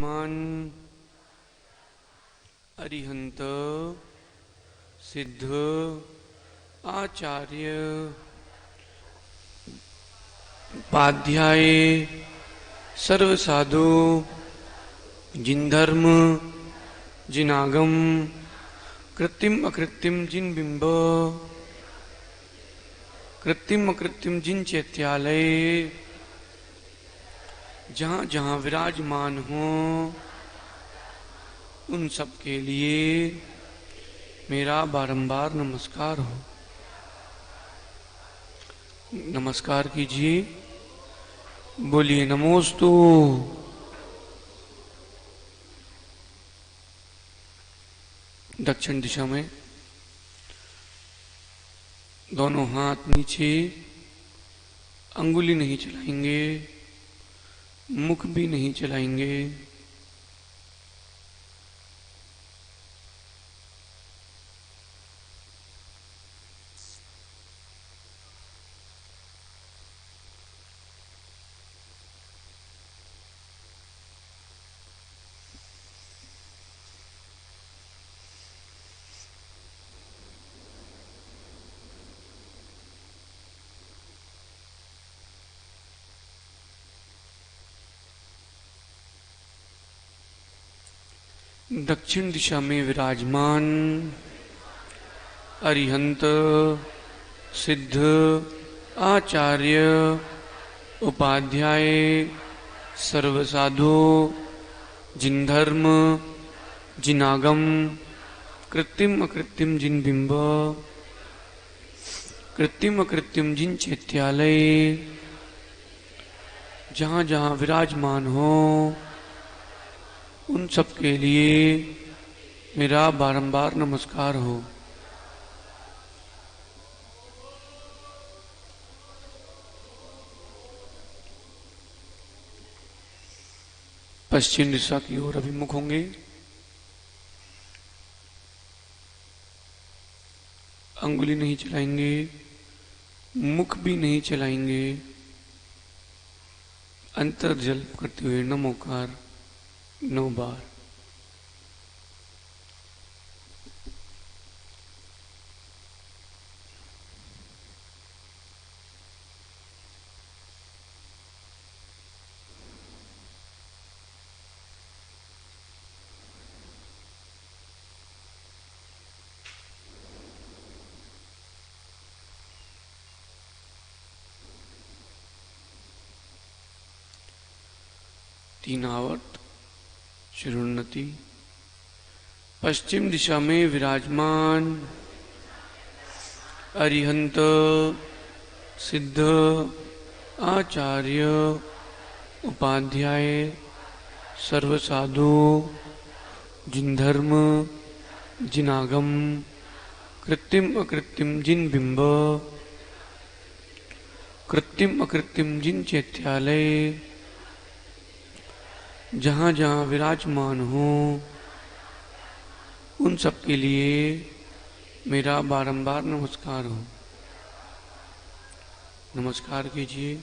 विराजमान अरिहंत सिद्ध आचार्य उपाध्याय सर्व साधु जिन धर्म जिन आगम कृत्रिम अकृत्रिम जिन बिंब कृत्रिम अकृत्रिम जिन चैत्यालय जहाँ जहाँ विराजमान हो उन सब के लिए मेरा बारंबार नमस्कार हो। नमस्कार कीजिए, बोलिए नमोस्तु। दक्षिण दिशा में दोनों हाथ नीचे, अंगुली नहीं चलाएंगे, मुख भी नहीं चलाएंगे। दक्षिण दिशा में विराजमान अरिहंत सिद्ध आचार्य उपाध्याय सर्वसाधु जिन धर्म जिन आगम कृत्रिम अकृत्रिम जिन बिंब कृत्रिम अकृत्रिम जिन चैत्यालय जहाँ जहाँ विराजमान हो उन सब के लिए मेरा बारंबार नमस्कार हो। पश्चिम दिशा की ओर अभिमुख होंगे। अंगुली नहीं चलाएंगे, मुख भी नहीं चलाएंगे। अंतर जल्प करते हुए नमोकार 9 बार। तीन आवर्त शिरोन्नति। पश्चिम दिशा में विराजमान अरिहंत सिद्ध आचार्य उपाध्याय सर्वसाधु जिन धर्म जिन आगम कृत्रिम अकृत्रिम जिन बिंब कृत्रिम अकृत्रिम जिन चैत्यालय जहाँ जहाँ विराजमान हो उन सब के लिए मेरा बारंबार नमस्कार हो। नमस्कार कीजिए।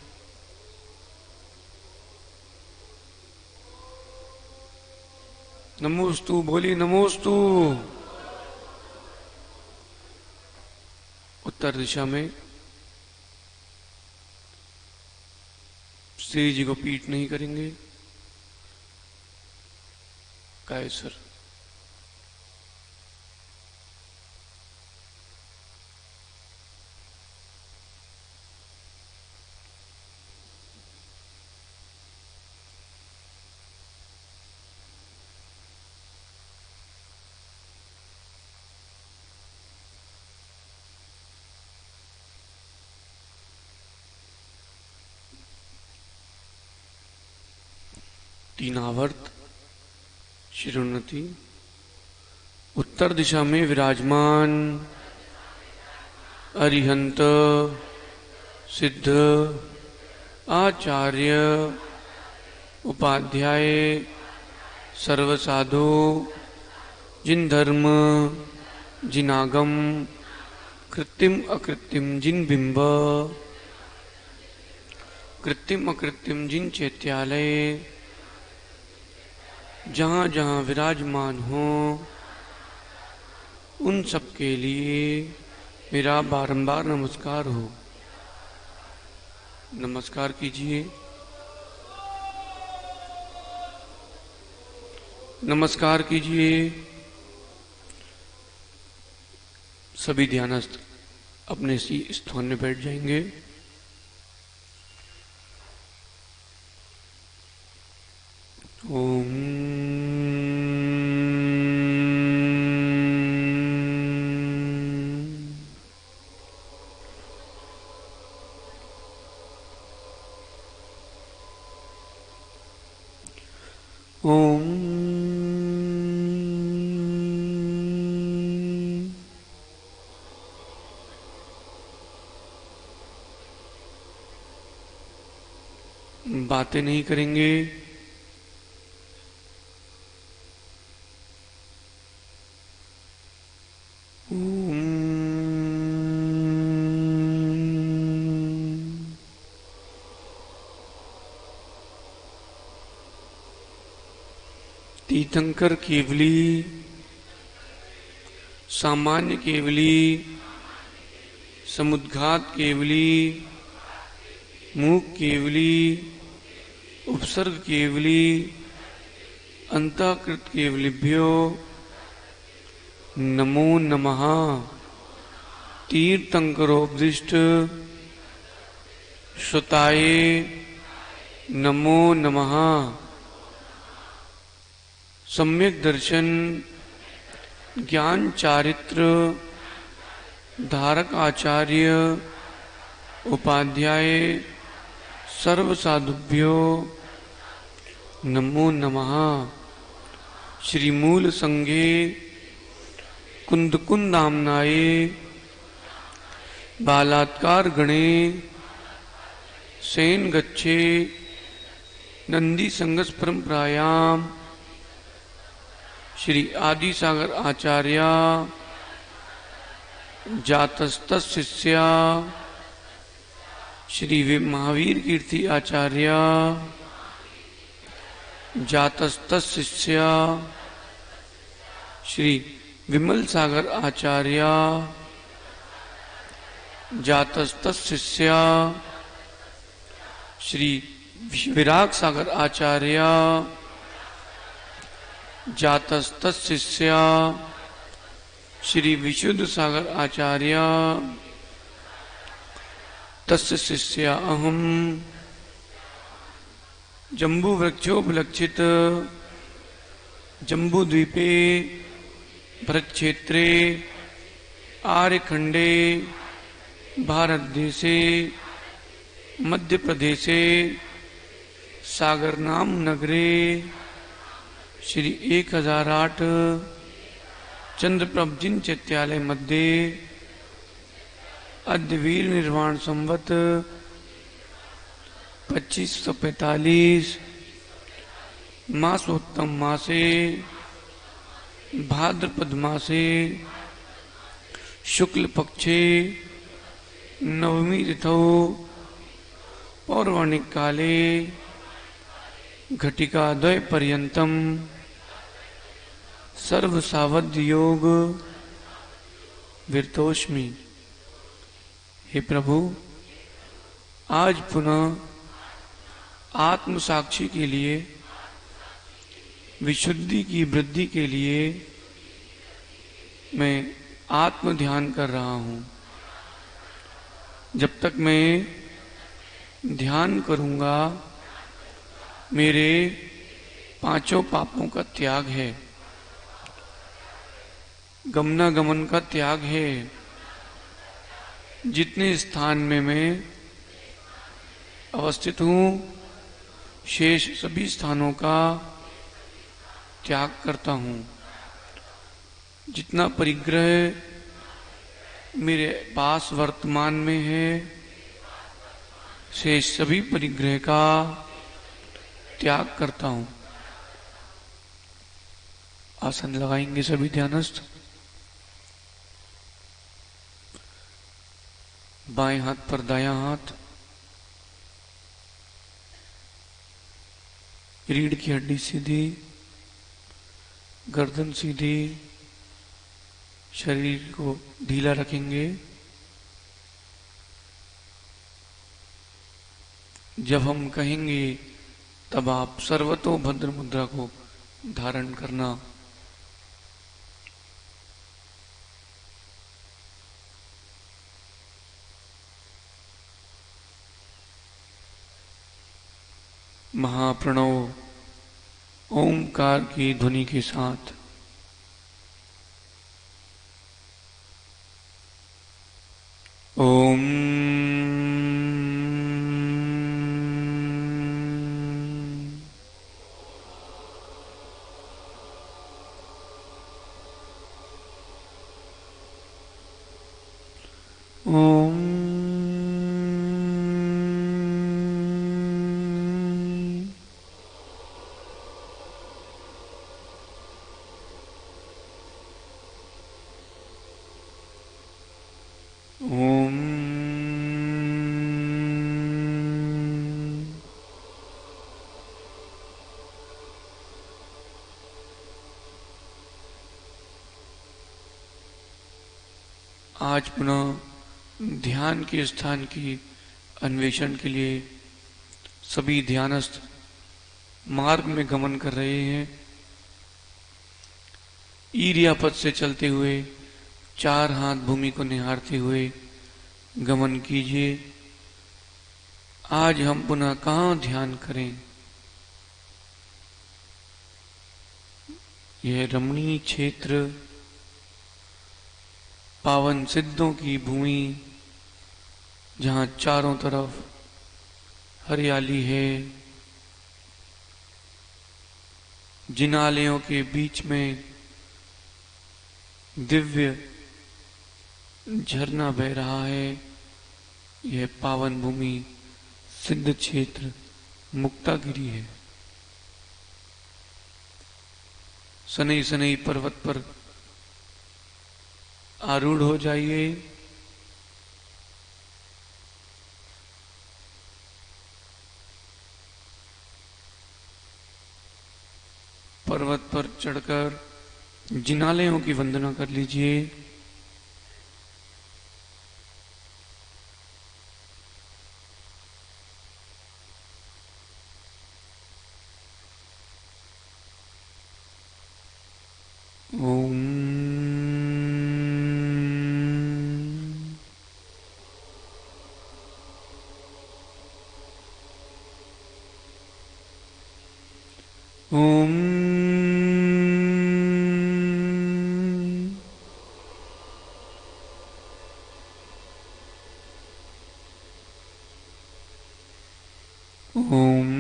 नमोस्तु, बोलिए नमोस्तु। उत्तर दिशा में श्री जी को पीठ नहीं करेंगे। कायसर तीन आवर्त शिरोन्नति। उत्तर दिशा में विराजमान अरिहंत सिद्ध आचार्य उपाध्याय सर्वसाधु जिन धर्म जिन आगम कृत्रिम अकृत्रिम जिन बिंब कृत्रिम अकृत्रिम जिन चैत्यालय जहाँ जहाँ विराजमान हो उन सब के लिए मेरा बारंबार नमस्कार हो। नमस्कार कीजिए। नमस्कार कीजिए। सभी ध्यानस्थ अपने सी स्थान में बैठ जाएंगे। ओम ओम बातें नहीं करेंगे। तीर्थंकर केवली, सामान्य केवली, समुद्घात केवली, मूक केवली, उपसर्ग केवली, अंतःकृत केवलिभ्यो नमो नमः। तीर्थंकरोपदिष्ट श्रुताये नमो नमः। सम्यक दर्शन ज्ञान चारित्र धारक आचार्य उपाध्याय सर्व साधुभ्यो नमो नमः। श्री मूल संगे कुंद कुंदामनाये बालात्कार गणे सेन गच्छे नंदी संगस परंपरायाम श्री आदि सागर आचार्य जातस्तस् शिष्या श्री महावीर कीर्ति आचार्य जातस्तस् शिष्या श्री विमल सागर आचार्य जातस्तस् शिष्या श्री विराग सागर आचार्य जातस्तस् शिष्या श्री विशुद्ध सागर आचार्य तस्य शिष्या अहम। जम्बू वृक्षोपलक्षित जम्बू द्वीपे भरत क्षेत्रे आर्यखंडे भारत देशे मध्य प्रदेशे सागर नाम नगरे श्री 1008 चंद्रप्रभजिन चैत्यालय मध्ये अद्य वीर निर्वाण संवत 2545 मासोत्तम मासे भाद्रपद मासे शुक्ल पक्षे नवमी तिथौ पौर्वाणिक काले घटिका द्वय पर्यंतम सर्व सावध योग विरतोष्मि। हे प्रभु, आज पुनः आत्म साक्षी के लिए विशुद्धि की वृद्धि के लिए मैं आत्म ध्यान कर रहा हूँ। जब तक मैं ध्यान करूँगा मेरे पांचों पापों का त्याग है, गमनागमन का त्याग है। जितने स्थान में मैं अवस्थित हूँ शेष सभी स्थानों का त्याग करता हूँ। जितना परिग्रह मेरे पास वर्तमान में है शेष सभी परिग्रह का त्याग करता हूँ। आसन लगाएंगे सभी ध्यानस्थ। बाएं हाथ पर दायां हाथ, रीढ़ की हड्डी सीधी, गर्दन सीधी, शरीर को ढीला रखेंगे। जब हम कहेंगे तब आप सर्वतोभद्र मुद्रा को धारण करना। महाप्रणव ओमकार की ध्वनि के साथ ओम ओम ओम आज पुनः ध्यान के स्थान की अन्वेषण के लिए सभी ध्यानस्थ मार्ग में गमन कर रहे हैं। ईर्यापद से चलते हुए चार हाथ भूमि को निहारते हुए गमन कीजिए। आज हम पुनः कहाँ ध्यान करें? यह रमणीय क्षेत्र, पावन सिद्धों की भूमि, जहाँ चारों तरफ हरियाली है, जिनालयों के बीच में दिव्य झरना बह रहा है। यह पावन भूमि सिद्ध क्षेत्र मुक्तागिरी है। सनई सनई पर्वत पर आरूढ़ हो जाइए। पर्वत पर चढ़कर जिनालयों की वंदना कर लीजिए। ओम ओम ओम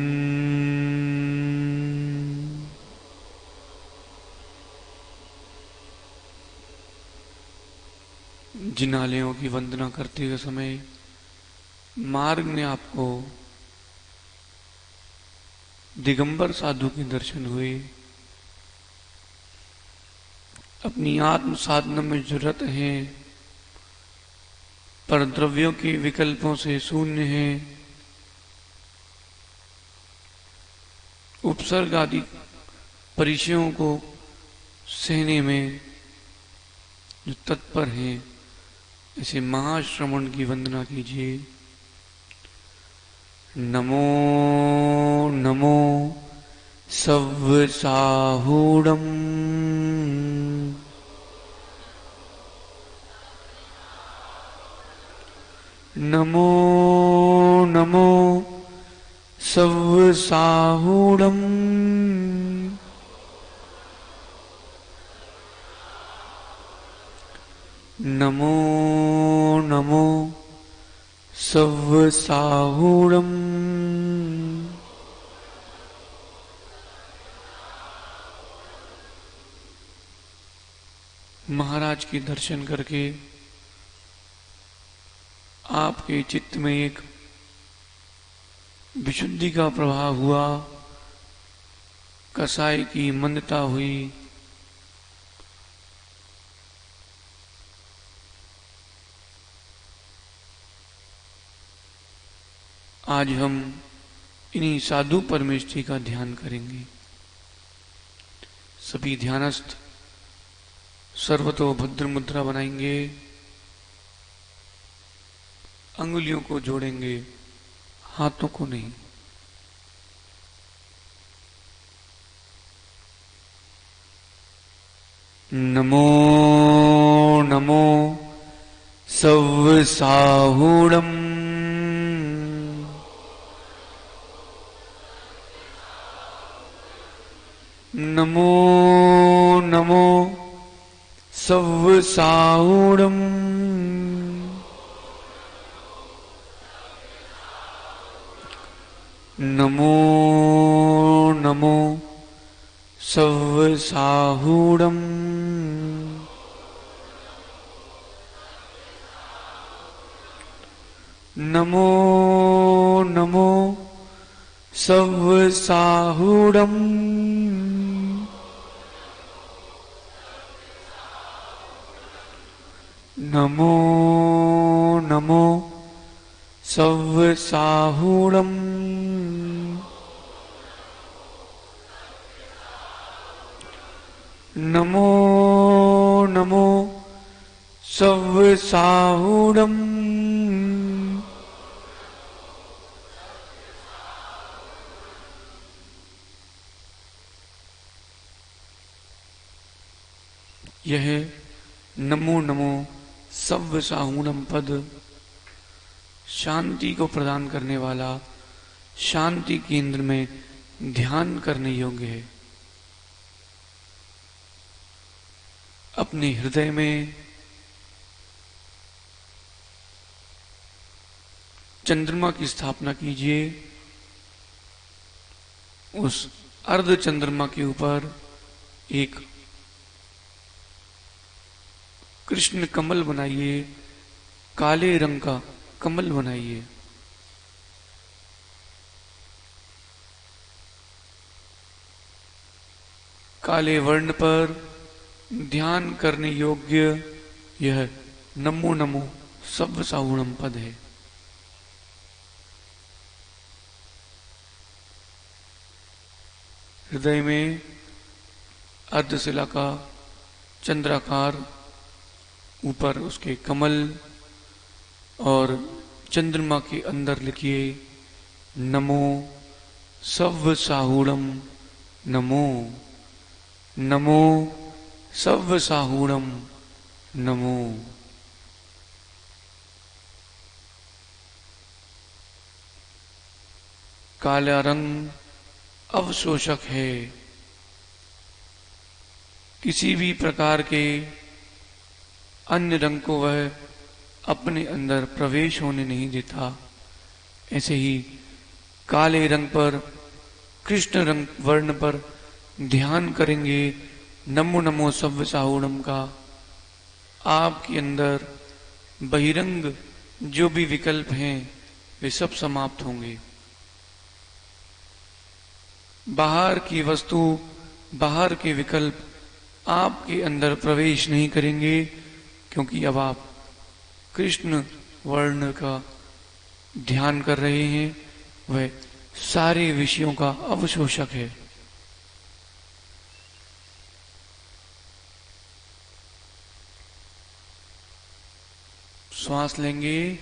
जिनालयों की वंदना करते हुए समय मार्ग में आपको दिगंबर साधु के दर्शन हुए। अपनी आत्म साधना में जरूरत है, पर द्रव्यों के विकल्पों से शून्य है। उपसर्ग आदि परिचयों को सहने में जो तत्पर हैं, ऐसे महाश्रमण की वंदना कीजिए। नमो नमो सव्वसाहूढम् नमो नमो सव्वसाहूढम् नमो नमो सव्वसाहूढम् महाराज के दर्शन करके आपके चित्त में एक विशुद्धि का प्रभाव हुआ, कसाई की मंदता हुई। आज हम इन्हीं साधु परमेष्ठी का ध्यान करेंगे। सभी ध्यानस्थ सर्वतोभद्र मुद्रा बनाएंगे, अंगुलियों को जोड़ेंगे, हाथों को नहीं। नमो नमो सव्वसाहूणम्। नमो नमो सव्वसाहूणम्। नमो नमो सव्वसाहूणम्। नमो नमो सव्वसाहूणम्। नमो नमो सव्वसाहूणम्। नमो नमो सव्वसाहूणम्। यह नमो नमो सव्वसाहूणम् पद शांति को प्रदान करने वाला, शांति केंद्र में ध्यान करने योग्य है। अपने हृदय में चंद्रमा की स्थापना कीजिए। उस अर्ध चंद्रमा के ऊपर एक कृष्ण कमल बनाइए, काले रंग का कमल बनाइए। काले वर्ण पर ध्यान करने योग्य यह नमो नमो सव्वसाहूणम् पद है। हृदय में अर्धशिला का चंद्राकार, ऊपर उसके कमल और चंद्रमा के अंदर लिखिए नमो सव्वसाहूणम्। नमो नमो सव्वसाहूणम्। नमो। काला रंग अवशोषक है, किसी भी प्रकार के अन्य रंग को वह अपने अंदर प्रवेश होने नहीं देता। ऐसे ही काले रंग पर, कृष्ण रंग वर्ण पर ध्यान करेंगे नमो नमो सव्वसाहूणम् का। आपके अंदर बहिरंग जो भी विकल्प हैं वे सब समाप्त होंगे। बाहर की वस्तु, बाहर के विकल्प आपके अंदर प्रवेश नहीं करेंगे, क्योंकि अब आप कृष्ण वर्ण का ध्यान कर रहे हैं। वह सारे विषयों का अवशोषक है। श्वास लेंगे।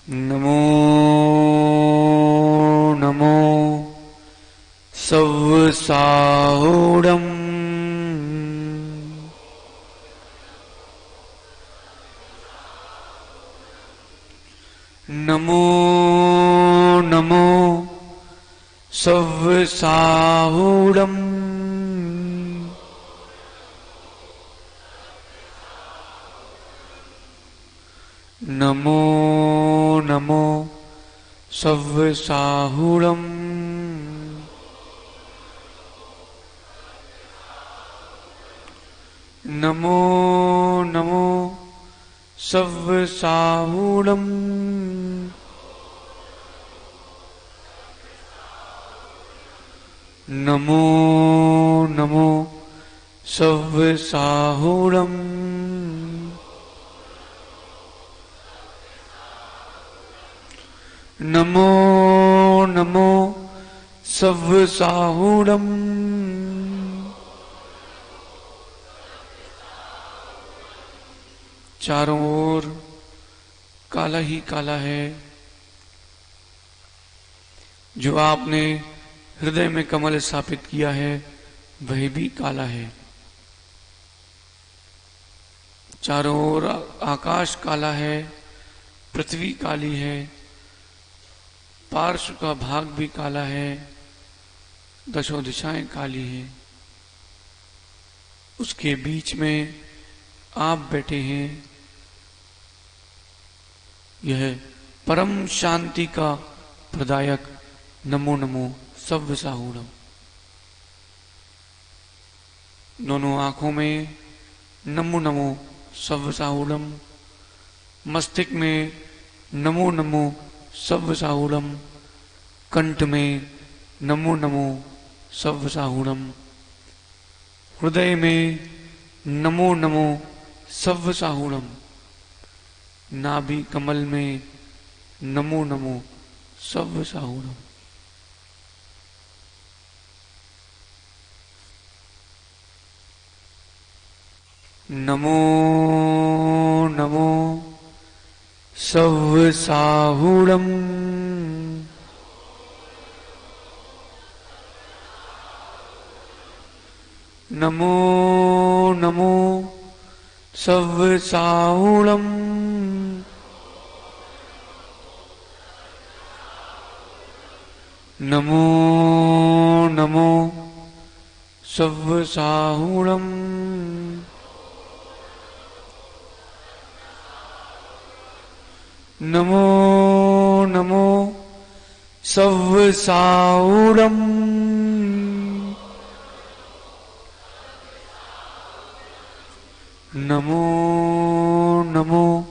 नमो नमो सव्वसाहूणम्। नमो नमो सव्वसाहूणम्। नमो नमो सव्वसाहूणम्। नमो नमो सव्वसाहूणम् नमो नमो सव्वसाहूणम् नमो नमो सव्वसाहूणम् चारों ओर काला ही काला है। जो आपने हृदय में कमल स्थापित किया है वह भी काला है। चारों ओर आकाश काला है, पृथ्वी काली है, पार्श्व का भाग भी काला है, दशों दिशाएं काली हैं। उसके बीच में आप बैठे हैं। यह परम शांति का प्रदायक नमो नमो सव्वसाहूणम्। दोनों आंखों में नमो नमो सव्वसाहूणम्, मस्तिष्क में नमो नमो सव्वसाहूणम्, कंठ में नमो नमो सव्वसाहूणम्, हृदय में नमो नमो सव्वसाहूणम्, नाभि कमल में नमो नमो सव्वसाहूणम्। नमो नमो सव्वसाहूणम्। नमो नमो सव्वसाहूणम्। नमो नमो सव्वसाहूणम्। नमो नमो सव्वसाहूणम्। नमो नमो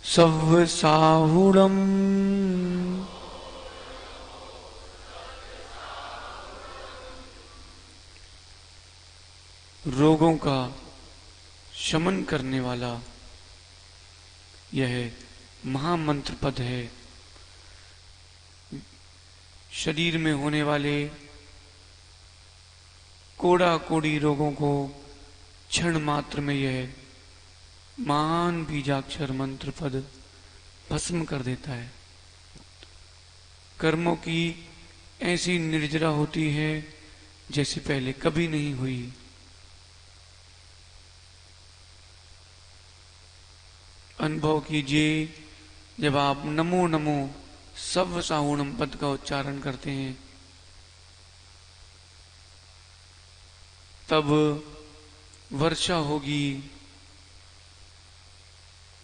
सव्वसाहूणम्। रोगों का शमन करने वाला यह महामंत्र पद है। शरीर में होने वाले कोड़ा कोड़ी रोगों को क्षण मात्र में यह महान बीजाक्षर मंत्र पद भस्म कर देता है। कर्मों की ऐसी निर्जरा होती है जैसे पहले कभी नहीं हुई। अनुभव कीजिए, जब आप नमो नमो सव्वसाहूणम् पद का उच्चारण करते हैं तब वर्षा होगी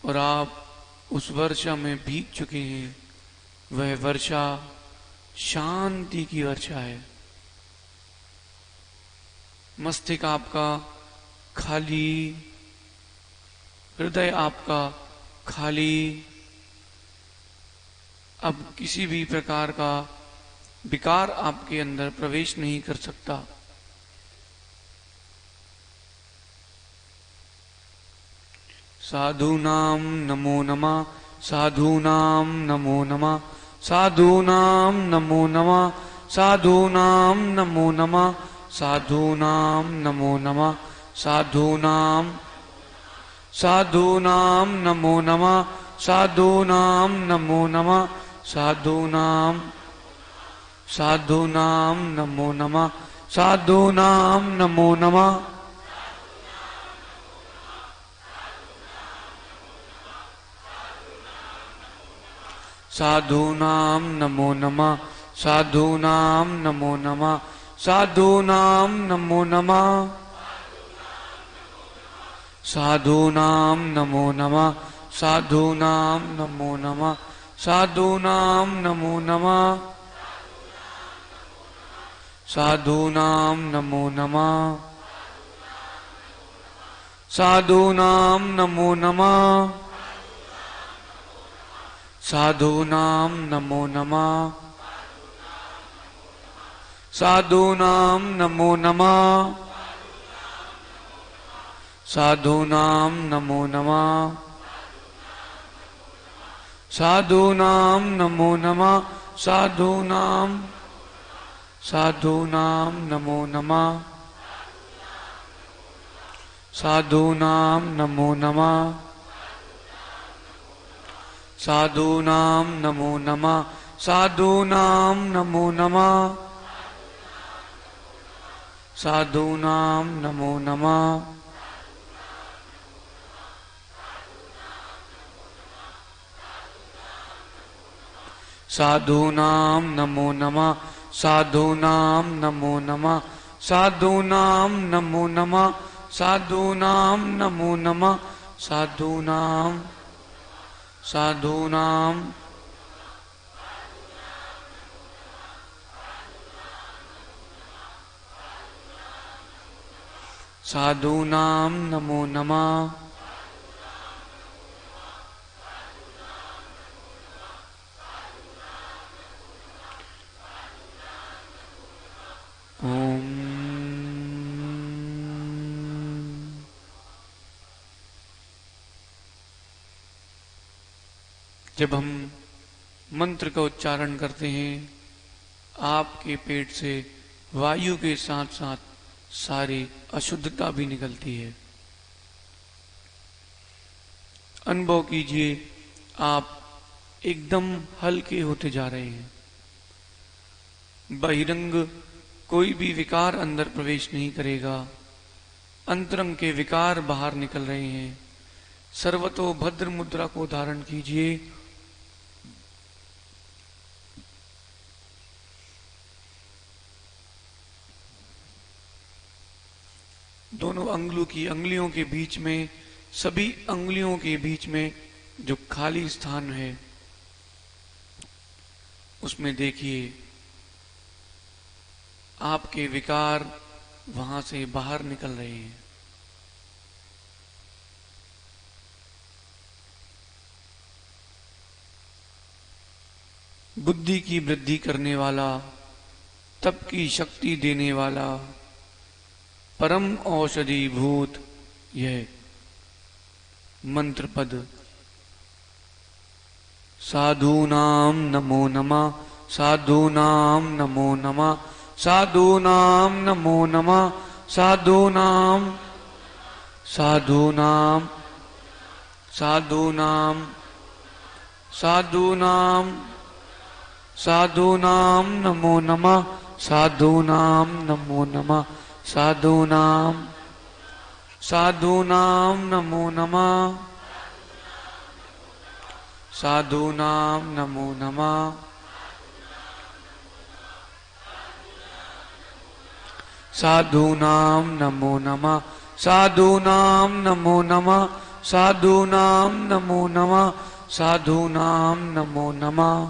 और आप उस वर्षा में भीग चुके हैं। वह वर्षा शांति की वर्षा है। मस्तिष्क आपका खाली, हृदय आपका खाली, अब किसी भी प्रकार का विकार आपके अंदर प्रवेश नहीं कर सकता। साधूनां नमो नमः, साधूनां नमो नमः, साधूनां नमो नमः, साधूनां नमो नमः, साधूनां नमो नमः, साधूनां साधूनां नमो नमः, साधूनां नमो नमः, साधूनां साधूनां नमो नमः, साधूनां नमो नमः, साधूनां नमो नमः, साधूनां नमो नमः, साधूनां नमो नमः, साधूनां नमो नमः, साधूनां नमो नमः, साधूनां नमो नमः, साधूनां नमो नमः, साधूनां नमो नमः, साधूनां नमो नमः, साधूनां नमो नमः, साधूनां नमो नमः, साधूनां नमो नमः, साधूनां साधूनां नमो नमः, साधूनां नमो नमः, साधूनां नमो नमः, साधूनां नमो नमः, साधूनां नमो नमः, साधूनां नमो नमः, साधूनां नमो नमः, साधूनां नमो नमः, साधूनां नमो नमः, साधूनां साधूनां साधूनां नमो नमः, ओम। जब हम मंत्र का उच्चारण करते हैं, आपके पेट से वायु के साथ साथ सारी अशुद्धता भी निकलती है। अनुभव कीजिए, आप एकदम हल्के होते जा रहे हैं। बहिरंग कोई भी विकार अंदर प्रवेश नहीं करेगा, अंतरंग के विकार बाहर निकल रहे हैं। सर्वतो भद्र मुद्रा को धारण कीजिए। दोनों अंगुलियों के बीच में, सभी अंगुलियों के बीच में जो खाली स्थान है, उसमें देखिए आपके विकार वहां से बाहर निकल रहे हैं। बुद्धि की वृद्धि करने वाला, तप की शक्ति देने वाला, परम औषधि भूत यह मंत्र पद। साधूनां नमो नमः, साधूनां नमो नमः, साधूनां नमो नमः, साधूनां साधूनां साधूनां साधूनां साधूनां नमो नमः, साधूनां नमो नमः, साधूनां साधूनां नमो नमः, साधूनां नमो नमः, साधूनां नमो नमः, साधूनां नमो नमः, साधूनां नमो नमः, साधूनां नमो नमः,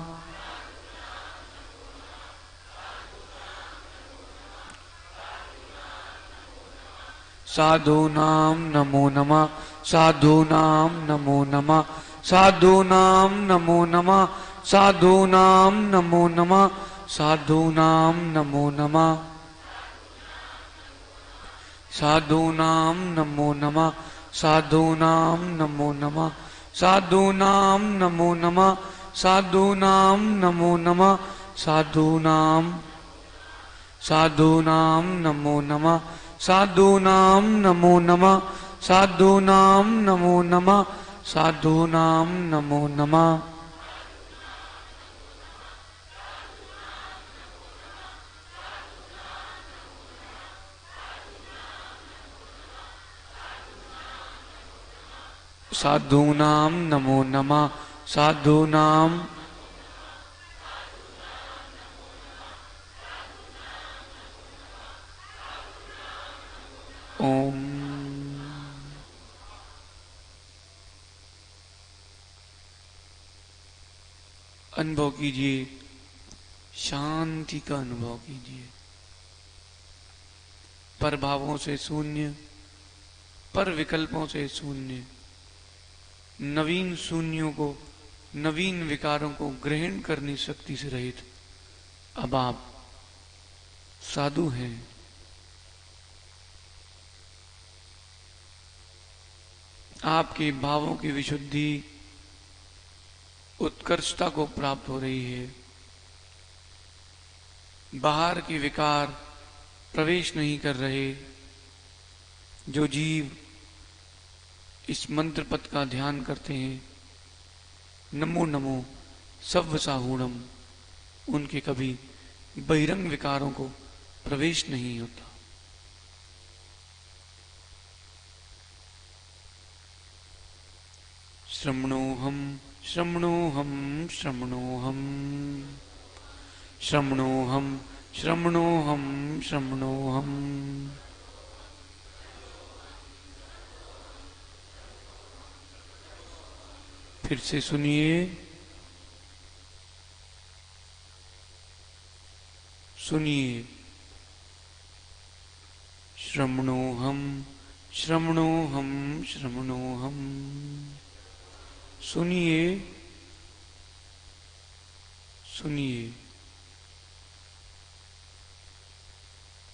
साधूनां नमो नमः, साधूनां नमो नमः, साधूनां नमो नमः, साधूनां नमो नमः, साधूनां नमो नमः, साधूनां नमो नमः, साधूनां नमो नमः, साधूनां नमो नमः, साधूनां नमो नमः, साधूनां साधूनां नमो नमः, साधूनां नमो नमः, साधूनां नमो नमः, साधूनां नमो नमः, साधूनां नमो नमः, साधूनां ओम। अनुभव कीजिए, शांति का अनुभव कीजिए। पर भावों से शून्य, पर विकल्पों से शून्य, नवीन शून्यों को नवीन विकारों को ग्रहण करने शक्ति से रहित अब आप साधु हैं। आपके भावों की विशुद्धि उत्कर्षता को प्राप्त हो रही है। बाहर के विकार प्रवेश नहीं कर रहे। जो जीव इस मंत्र पद का ध्यान करते हैं, नमो नमो सव्वसाहूणम, उनके कभी बहिरंग विकारों को प्रवेश नहीं होता। श्रमणोहम श्रमणोहम श्रमणोहम श्रमणोहम श्रमणोहम श्रमणोहम। फिर से सुनिए, सुनिए। श्रमणोहम श्रमणोहम श्रमणोहम। सुनिए, सुनिए।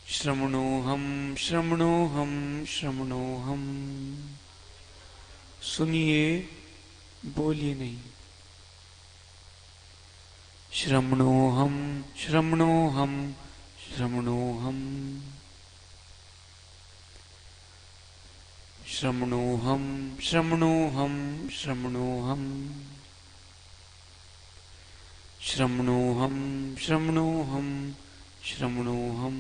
श्रमणोहम श्रमणोहम श्रमणोहम। सुनिए, बोलिए नहीं। श्रमणोहम श्रमणोहम श्रमणोहम। श्रमणोहम श्रमणोहम श्रमणोहम। श्रमणोहम श्रमणोहम श्रमणोहम।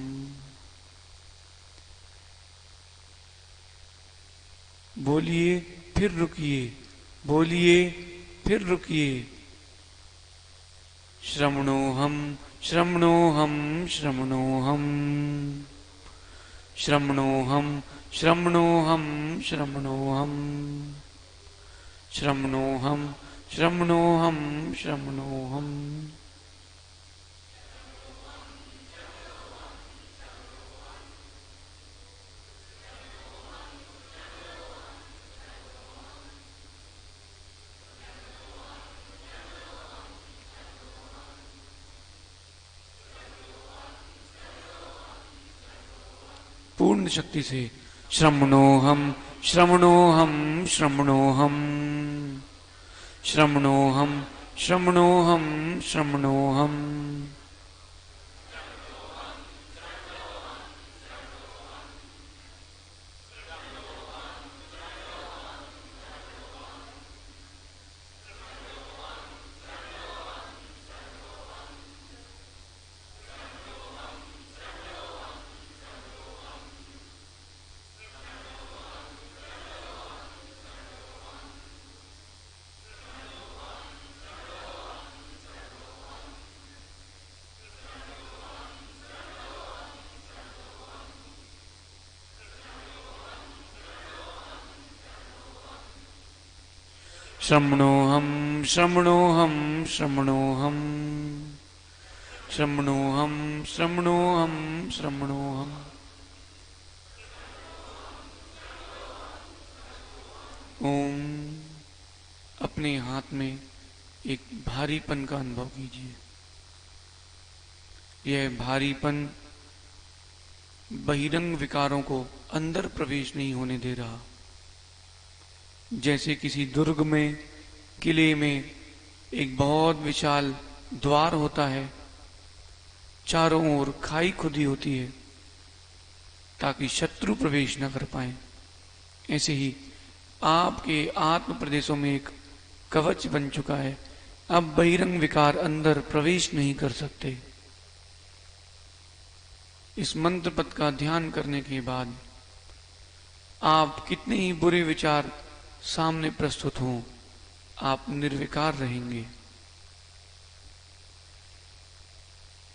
बोलिए फिर रुकिए, बोलिए फिर रुकिए। श्रमणोहम श्रमणोहम श्रमणोहम। श्रमणोहम श्रमणोहम श्रमणोहम। श्रमणोहम श्रमणोहम श्रमणोहम। पूर्ण शक्ति से श्रमणोहम श्रमणोहम श्रमणोहम। श्रमणोहम श्रमणोहम श्रमणोहम। श्रमणोहम श्रमणोहम श्रमणोहम। श्रमणोहम श्रमणोहम श्रमणोहम। ओम। अपने हाथ में एक भारीपन का अनुभव कीजिए। यह भारीपन बहिरंग विकारों को अंदर प्रवेश नहीं होने दे रहा। जैसे किसी दुर्ग में, किले में एक बहुत विशाल द्वार होता है, चारों ओर खाई खुदी होती है ताकि शत्रु प्रवेश न कर पाए। ऐसे ही आपके आत्म प्रदेशों में एक कवच बन चुका है। अब बहिरंग विकार अंदर प्रवेश नहीं कर सकते। इस मंत्र पद का ध्यान करने के बाद आप कितने ही बुरे विचार सामने प्रस्तुत हों, आप निर्विकार रहेंगे।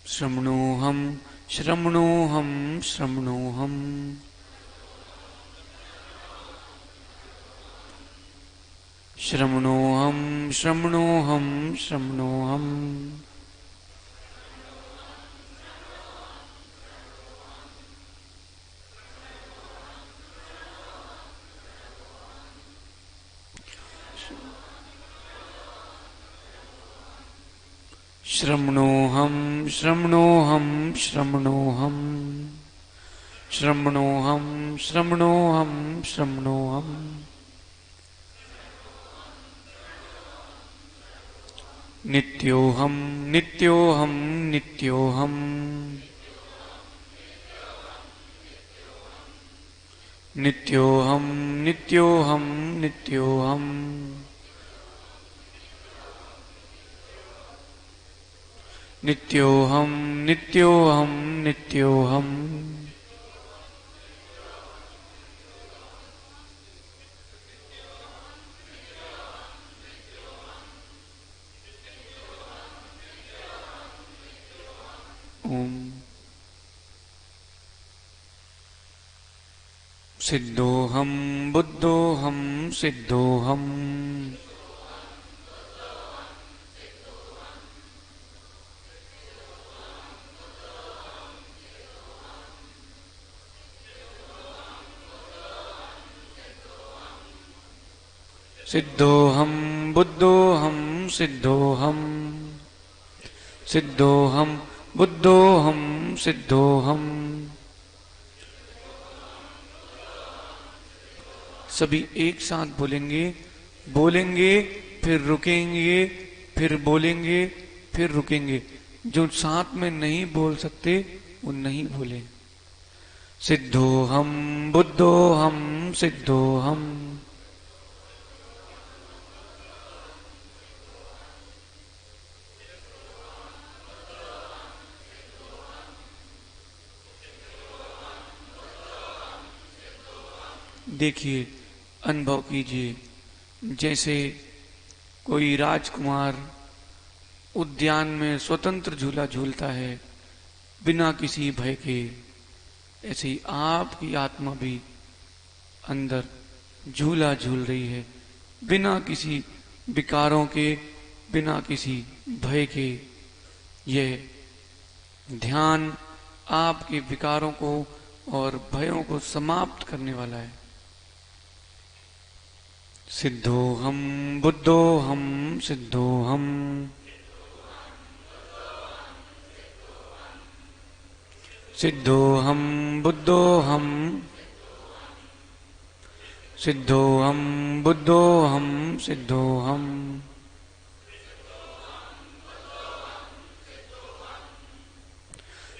श्रमणोहम श्रमणोहम श्रमणोहम। श्रमणोहम श्रमणोहम श्रमणोहम। श्रमणोहम श्रमणोहम श्रमणोहम श्रमणोहम श्रमणोहम श्रमणोहम नित्योहम नित्योहम नित्योहम नित्योहम नित्योहम नित्योहम नित्योहम नित्योहम नित्योहम ओम। सिद्धोहम बुद्धोहम सिद्धोहम सिद्धोहम बुद्धोहम सिद्धोहम सिद्धोहम बुद्धोहम सिद्धोहम। सभी एक साथ बोलेंगे, बोलेंगे फिर रुकेंगे, फिर बोलेंगे फिर रुकेंगे। जो साथ में नहीं बोल सकते वो नहीं बोले। सिद्धोहम बुद्धोहम सिद्धोहम देखिए, अनुभव कीजिए, जैसे कोई राजकुमार उद्यान में स्वतंत्र झूला झूलता है बिना किसी भय के, ऐसे ही आपकी आत्मा भी अंदर झूला झूल रही है बिना किसी विकारों के, बिना किसी भय के। यह ध्यान आपके विकारों को और भयों को समाप्त करने वाला है। सिद्धोहम बुद्धोहम सिद्धोहम सिद्धोहम बुद्धोहम सिद्धोहम बुद्धोहम सिद्धोहम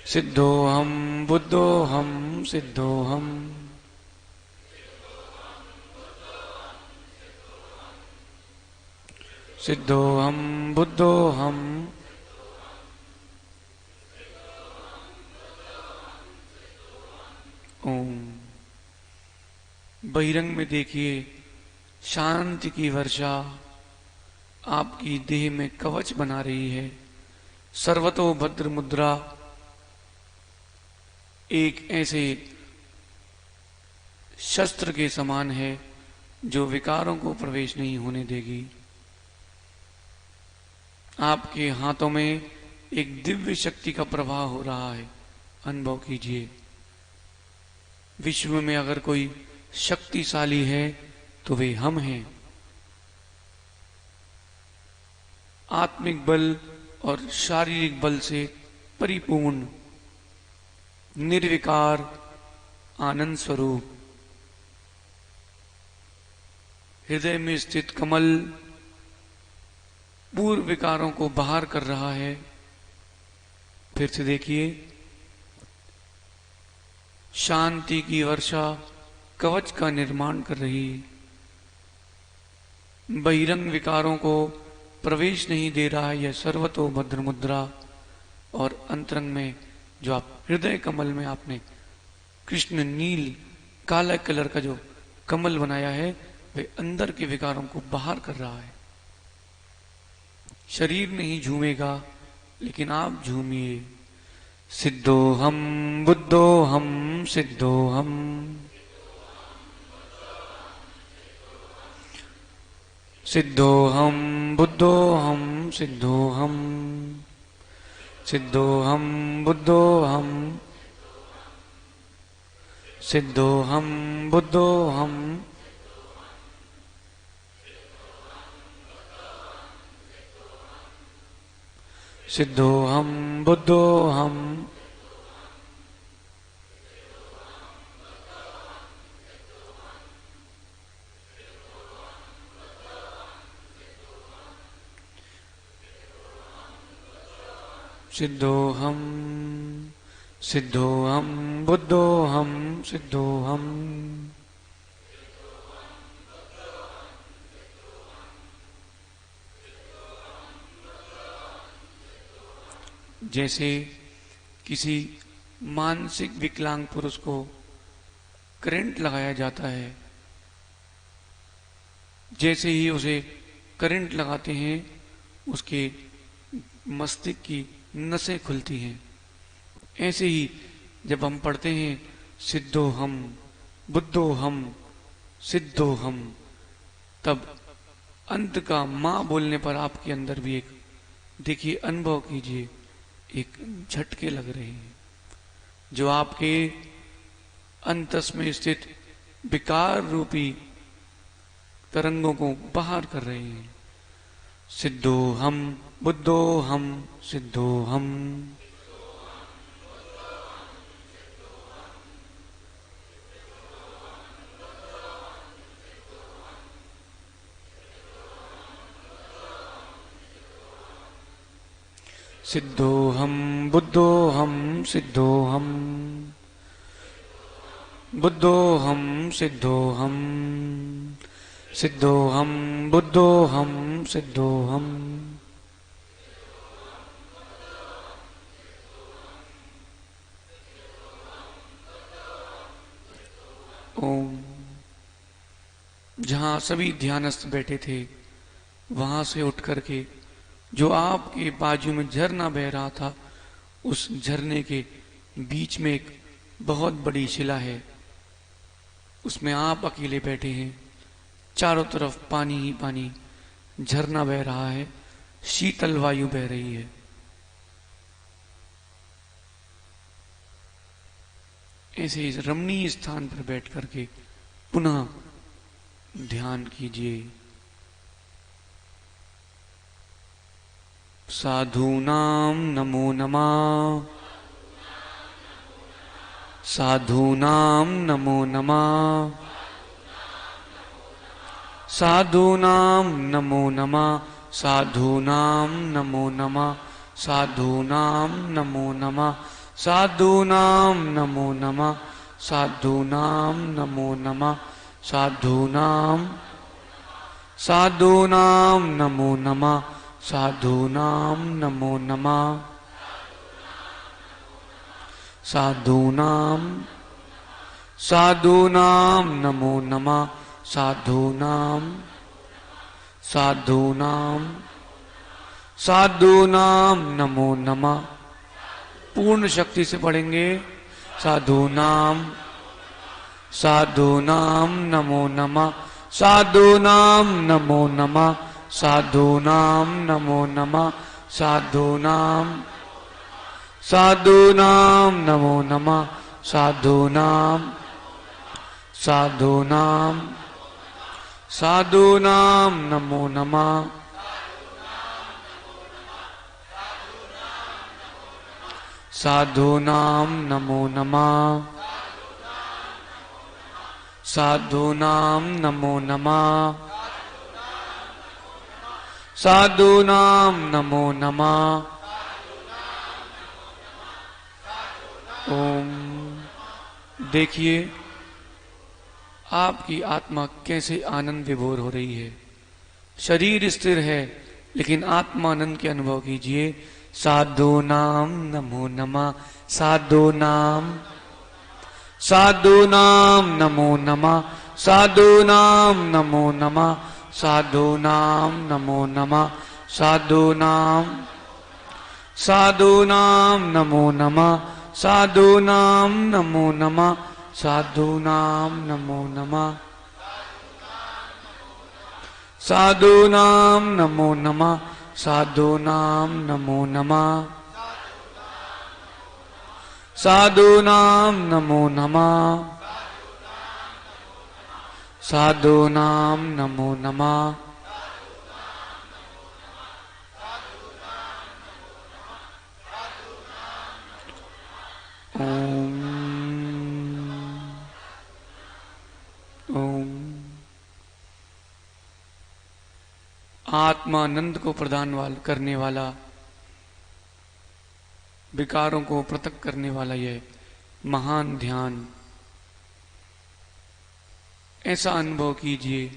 सिद्धोहम बुद्धोहम सिद्धोहम सिद्धोहम बुद्धोहम। ओम। बहिरंग में देखिए, शांति की वर्षा आपकी देह में कवच बना रही है। सर्वतो भद्र मुद्रा एक ऐसे शस्त्र के समान है जो विकारों को प्रवेश नहीं होने देगी। आपके हाथों में एक दिव्य शक्ति का प्रवाह हो रहा है, अनुभव कीजिए। विश्व में अगर कोई शक्तिशाली है तो वे हम हैं। आत्मिक बल और शारीरिक बल से परिपूर्ण निर्विकार आनंद स्वरूप हृदय में स्थित कमल पूर्व विकारों को बाहर कर रहा है। फिर से देखिए, शांति की वर्षा कवच का निर्माण कर रही है, बहिरंग विकारों को प्रवेश नहीं दे रहा है। यह सर्वतो भद्र मुद्रा और अंतरंग में जो आप हृदय कमल में आपने कृष्ण नील काला कलर का जो कमल बनाया है, वे अंदर के विकारों को बाहर कर रहा है। शरीर नहीं झूमेगा लेकिन आप झूमिए। सिद्धोहम बुद्धोहम सिद्धोहम सिद्धोहम बुद्धोहम सिद्धोहम सिद्धोहम बुद्धोहम सिद्धोहम बुद्धोहम सिद्धोहम बुद्धोहम सिद्धोहम सिद्धोहम बुद्धोहम सिद्धोहम। जैसे किसी मानसिक विकलांग पुरुष को करंट लगाया जाता है, जैसे ही उसे करंट लगाते हैं उसके मस्तिष्क की नसें खुलती हैं। ऐसे ही जब हम पढ़ते हैं सिद्धोहम बुद्धोहम सिद्धोहम, तब अंत का मां बोलने पर आपके अंदर भी एक, देखिए अनुभव कीजिए, एक झटके लग रहे हैं जो आपके अंतस में स्थित विकार रूपी तरंगों को बाहर कर रहे हैं। सिद्धोहम बुद्धोहम सिद्धोहम। सिद्धोहम बुद्धोहम सिद्धोहम बुद्धोहम सिद्धोहम सिद्धोहम बुद्धोहम सिद्धोहम। ओम। जहां सभी ध्यानस्थ बैठे थे वहां से उठ करके जो आपके बाजू में झरना बह रहा था, उस झरने के बीच में एक बहुत बड़ी शिला है, उसमें आप अकेले बैठे हैं। चारों तरफ पानी ही पानी, झरना बह रहा है, शीतल वायु बह रही है। ऐसे इस रमणीय स्थान पर बैठ करके पुनः ध्यान कीजिए। साधूनां नमो नमः साधूनां नमो नमः साधूनां नमो नमः साधूनां नमो नमः साधूनां नमो नमः साधूनां नमो नमः साधूनां नमो नमः साधूनां साधूनां नमो नमः साधूनां नमो नमः साधूनां साधूनां नमो नमः साधूनां साधूनां साधूनां नमो नमः। पूर्ण शक्ति से पढ़ेंगे। साधूनां साधूनां नमो नमः साधूनां नमो नमः साधूनां नमो नमः साधूनां साधूनां नमो नमः साधूनां साधूनां साधूनां नमो नमः साधूनां नमो नमः साधूनां नमो नमः साधूनां नमो नमः। ओम। देखिए आपकी आत्मा कैसे आनंद विभोर हो रही है। शरीर स्थिर है लेकिन आत्मानंद के अनुभव कीजिए। साधूनां नमो नमः साधूनां साधूनां नमो नमः साधूनां नमो नमः साधूनां नमो नमः साधूनां साधूनां नमो नमः साधूनां नमो नमः साधूनां नमो नमः साधूनां नमो नमः साधूनां नमो नमः साधूनां नमो नमः साधूनां नमो नमः ओम ओम। आत्मानंद को प्रदान करने वाला, विकारों को पृथक करने वाला यह महान ध्यान, ऐसा अनुभव कीजिए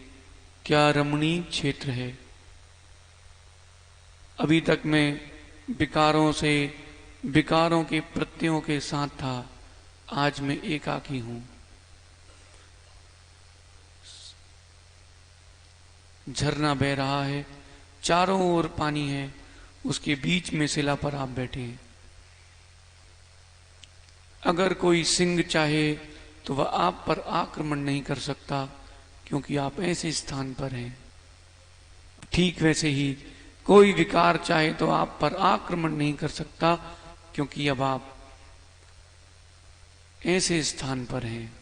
क्या रमणीय क्षेत्र है। अभी तक मैं विकारों से, विकारों के प्रत्ययों के साथ था, आज मैं एकाकी हूं। झरना बह रहा है, चारों ओर पानी है, उसके बीच में शिला पर आप बैठे हैं। अगर कोई सिंह चाहे तो वह आप पर आक्रमण नहीं कर सकता, क्योंकि आप ऐसे स्थान पर हैं। ठीक वैसे ही कोई विकार चाहे तो आप पर आक्रमण नहीं कर सकता, क्योंकि अब आप ऐसे स्थान पर हैं।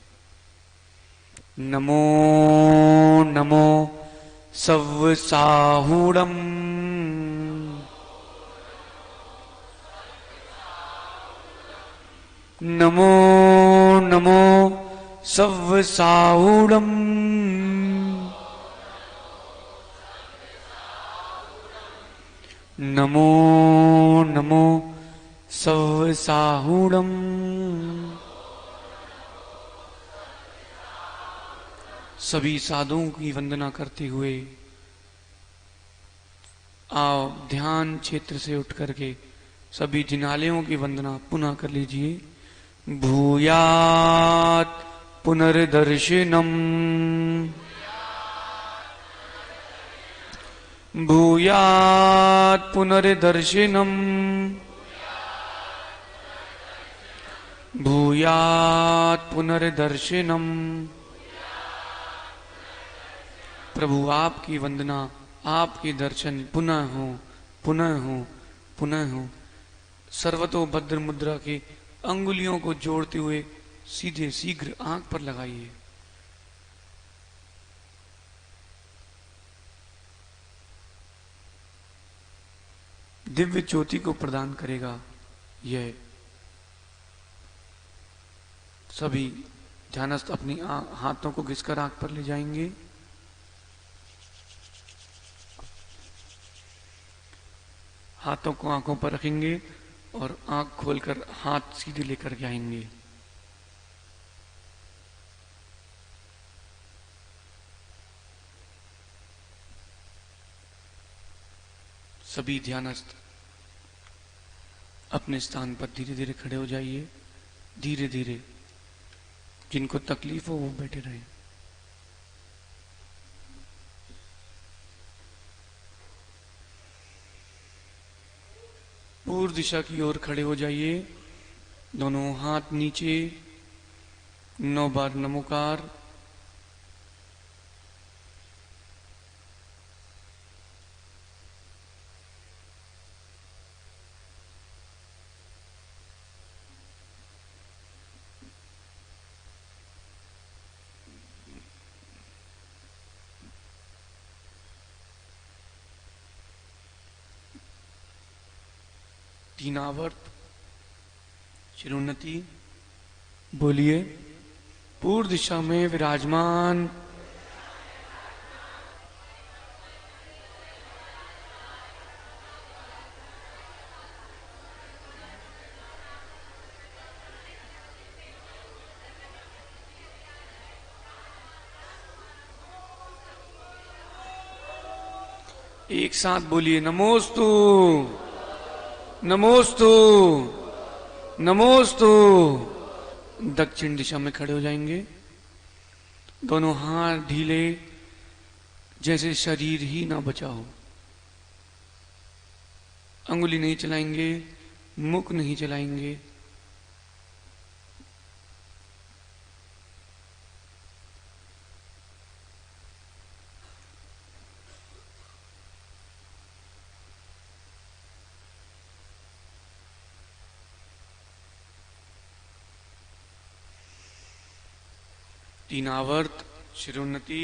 नमो नमो सव्साहूणम्, नमो नमो सव्साहूणम्, नमो नमो सव्साहूणम्। सभी साधुओं की वंदना करते हुए आओ ध्यान क्षेत्र से उठ करके सभी जिनालयों की वंदना पुनः कर लीजिए। भूयात् पुनर्दर्शिनम्, भूयात् पुनर्दर्शिनम्, भूयात् पुनर्दर्शिनम्। प्रभु आपकी वंदना, आपके दर्शन पुनः हो, पुनः हो, पुनः हो। सर्वतोभद्र मुद्रा की अंगुलियों को जोड़ते हुए सीधे शीघ्र आंख पर लगाइए। दिव्य ज्योति को प्रदान करेगा यह। सभी ध्यानस्थ अपनी हाथों को घिसकर आंख पर ले जाएंगे। हाथों को आंखों पर रखेंगे और आंख खोलकर हाथ सीधे लेकर के आएंगे। सभी ध्यानस्थ अपने स्थान पर धीरे धीरे खड़े हो जाइए। धीरे धीरे, जिनको तकलीफ हो वो बैठे रहे। पूर्व दिशा की ओर खड़े हो जाइए। दोनों हाथ नीचे, 9 बार नमोकार। तीनावर्त शिरोन्नति बोलिए। पूर्व दिशा में विराजमान एक साथ बोलिए। नमोस्तु, नमोस्तु, नमोस्तु। दक्षिण दिशा में खड़े हो जाएंगे। दोनों हाथ ढीले, जैसे शरीर ही ना बचा हो। अंगुली नहीं चलाएंगे, मुख नहीं चलाएंगे। तीनावर्त शिरोन्नति